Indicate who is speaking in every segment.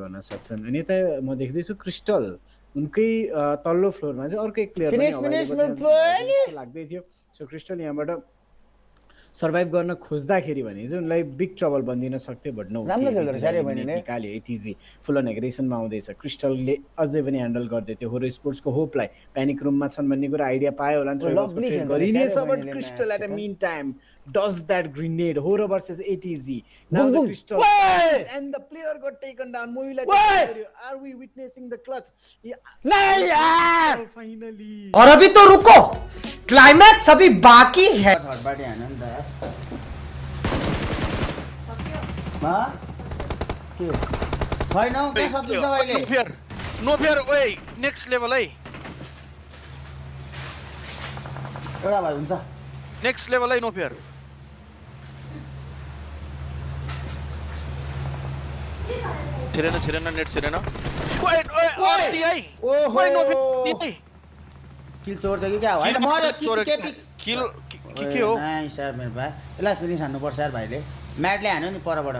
Speaker 1: गर्न सक्छन् अनि यता म देख्दैछु क्रिस्टल उनकै तल्लो फ्लोरमा चाहिँ अर्को एक प्लेयर लाग्दै थियो सो क्रिस्टल यहाँबाट सर्भाइभ गर्न खोज्दाखेरि भने चाहिँ उनलाई बिग ट्रबल बनिदिन सक्थ्यो बट नो निकाल्यो एटिजी फुल अन एग्रेसनमा आउँदैछ क्रिस्टलले अझै पनि ह्यान्डल गर्दै थियो होरो स्पोर्ट्सको होपलाई प्यानिक रुममा छन् भन्ने कुरा आइडिया पायो होला गरिनेछ but crystal at a min time does that grenade horror versus ATZ now the crystal and the player got taken down Moila are we witnessing the clutch
Speaker 2: नहीं यार
Speaker 1: finally
Speaker 2: और अभी तो रुको क्लाइमैक्स अभी बाकी है
Speaker 3: थर्ड पार्टी हैन नि त हां के छैन के सकिन्छ अहिले
Speaker 4: नो फेयर ओए नेक्स्ट लेभल है
Speaker 3: एउटा भाइ हुन्छ
Speaker 4: नेक्स्ट लेभल है नो फेयर छिरेन नेट छिरेन ओए ओए है ओए नो फेयर
Speaker 3: किल चोर देखि क्या हो हैन मर्यो
Speaker 4: किल के हो
Speaker 3: नाइस यार मेरो भाइ यसलाई फिनिस हान्नु पर्छ यार भाइले म्याटले हान्यो नि परबाट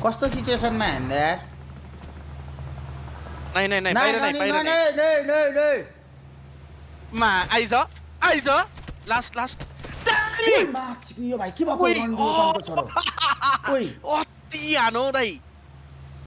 Speaker 3: कस्तो सिचुएसनमा हान्दा यार
Speaker 4: नहीं बाहिर नहीं मा आइज लास्ट
Speaker 3: यो भाइ के भएको छोरो ओइ
Speaker 4: अति हानो दाइ